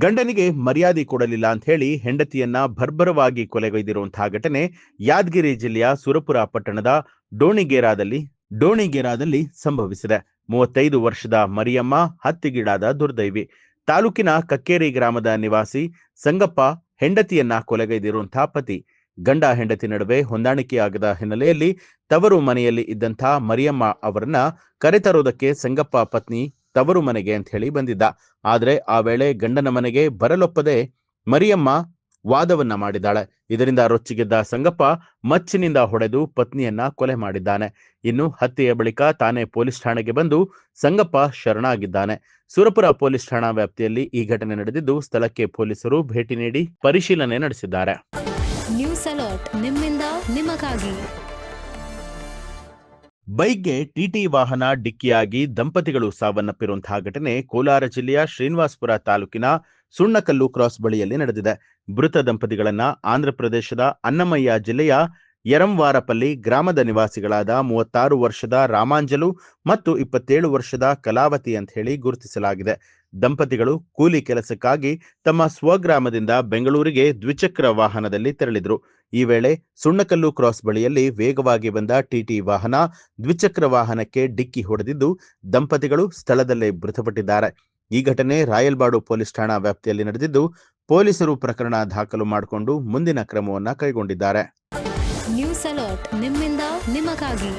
ಗಂಡನಿಗೆ ಮರ್ಯಾದೆ ಕೊಡಲಿಲ್ಲ ಅಂತ ಹೇಳಿ ಹೆಂಡತಿಯನ್ನ ಬರ್ಬರವಾಗಿ ಕೊಲೆಗೈದಿರುವಂತಹ ಘಟನೆ ಯಾದಗಿರಿ ಜಿಲ್ಲೆಯ ಸುರಪುರ ಪಟ್ಟಣದ ಡೋಣಿಗೇರಾದಲ್ಲಿ ಸಂಭವಿಸಿದೆ. 35 ವರ್ಷದ ಮರಿಯಮ್ಮ ಹತ್ಯೆಗೀಡಾದ ದುರ್ದೈವಿ. ತಾಲೂಕಿನ ಕಕ್ಕೇರಿ ಗ್ರಾಮದ ನಿವಾಸಿ ಸಂಗಪ್ಪ ಹೆಂಡತಿಯನ್ನ ಕೊಲೆಗೈದಿರುವಂತಹ ಪತಿ. ಗಂಡ ಹೆಂಡತಿ ನಡುವೆ ಹೊಂದಾಣಿಕೆಯಾಗದ ಹಿನ್ನೆಲೆಯಲ್ಲಿ ತವರು ಮನೆಯಲ್ಲಿ ಇದ್ದಂತಹ ಮರಿಯಮ್ಮ ಅವರನ್ನ ಕರೆತರೋದಕ್ಕೆ ಸಂಗಪ್ಪ ಪತ್ನಿ ತವರು ಮನೆಗೆ ಅಂತ ಹೇಳಿ ಬಂದಿದ್ದ. ಆದ್ರೆ ಆ ವೇಳೆ ಗಂಡನ ಮನೆಗೆ ಬರಲೊಪ್ಪದೆ ಮರಿಯಮ್ಮ ವಾದವನ್ನ ಮಾಡಿದ್ದಾಳೆ. ಇದರಿಂದ ರೊಚ್ಚಿಗೆದ್ದ ಸಂಗಪ್ಪ ಮಚ್ಚಿನಿಂದ ಹೊಡೆದು ಪತ್ನಿಯನ್ನ ಕೊಲೆ ಮಾಡಿದ್ದಾನೆ. ಇನ್ನು ಹತ್ಯೆಯ ಬಳಿಕ ತಾನೇ ಪೊಲೀಸ್ ಠಾಣೆಗೆ ಬಂದು ಸಂಗಪ್ಪ ಶರಣಾಗಿದ್ದಾನೆ. ಸುರಪುರ ಪೊಲೀಸ್ ಠಾಣಾ ವ್ಯಾಪ್ತಿಯಲ್ಲಿ ಈ ಘಟನೆ ನಡೆದಿದ್ದು, ಸ್ಥಳಕ್ಕೆ ಪೊಲೀಸರು ಭೇಟಿ ನೀಡಿ ಪರಿಶೀಲನೆ ನಡೆಸಿದ್ದಾರೆ. ನ್ಯೂಸ್ ಅಲರ್ಟ್ ನಿಮ್ಮಿಂದ ನಿಮಗಾಗಿ. ಬೈಕ್ಗೆ ಟಿಟಿ ವಾಹನ ಡಿಕ್ಕಿಯಾಗಿ ದಂಪತಿಗಳು ಸಾವನ್ನಪ್ಪಿರುವಂತಹ ಘಟನೆ ಕೋಲಾರ ಜಿಲ್ಲೆಯ ಶ್ರೀನಿವಾಸಪುರ ತಾಲೂಕಿನ ಸುಣ್ಣಕಲ್ಲು ಕ್ರಾಸ್ ಬಳಿಯಲ್ಲಿ ನಡೆದಿದೆ. ಮೃತ ದಂಪತಿಗಳನ್ನ ಆಂಧ್ರಪ್ರದೇಶದ ಅನ್ನಮಯ್ಯ ಜಿಲ್ಲೆಯ ಯರಂವಾರಪಲ್ಲಿ ಗ್ರಾಮದ ನಿವಾಸಿಗಳಾದ 36 ವರ್ಷದ ರಾಮಾಂಜಲು ಮತ್ತು 27 ವರ್ಷದ ಕಲಾವತಿ ಅಂತ ಹೇಳಿ ಗುರುತಿಸಲಾಗಿದೆ. ದಂಪತಿಗಳು ಕೂಲಿ ಕೆಲಸಕ್ಕಾಗಿ ತಮ್ಮ ಸ್ವಗ್ರಾಮದಿಂದ ಬೆಂಗಳೂರಿಗೆ ದ್ವಿಚಕ್ರ ವಾಹನದಲ್ಲಿ ತೆರಳಿದ್ರು. ಈ ವೇಳೆ ಸುಣ್ಣಕಲ್ಲು ಕ್ರಾಸ್ ಬಳಿಯಲ್ಲಿ ವೇಗವಾಗಿ ಬಂದ ಟಿಟಿ ವಾಹನ ದ್ವಿಚಕ್ರ ವಾಹನಕ್ಕೆ ಡಿಕ್ಕಿ ಹೊಡೆದಿದ್ದು, ದಂಪತಿಗಳು ಸ್ಥಳದಲ್ಲೇ ಮೃತಪಟ್ಟಿದ್ದಾರೆ. ಈ ಘಟನೆ ರಾಯಲ್ಬಾಡು ಪೊಲೀಸ್ ಠಾಣಾ ವ್ಯಾಪ್ತಿಯಲ್ಲಿ ನಡೆದಿದ್ದು, ಪೊಲೀಸರು ಪ್ರಕರಣ ದಾಖಲು ಮಾಡಿಕೊಂಡು ಮುಂದಿನ ಕ್ರಮವನ್ನು ಕೈಗೊಂಡಿದ್ದಾರೆ. ನ್ಯೂಸ್ ಅಲರ್ಟ್ ನಿಮ್ಮಿಂದ ನಿಮಗಾಗಿ.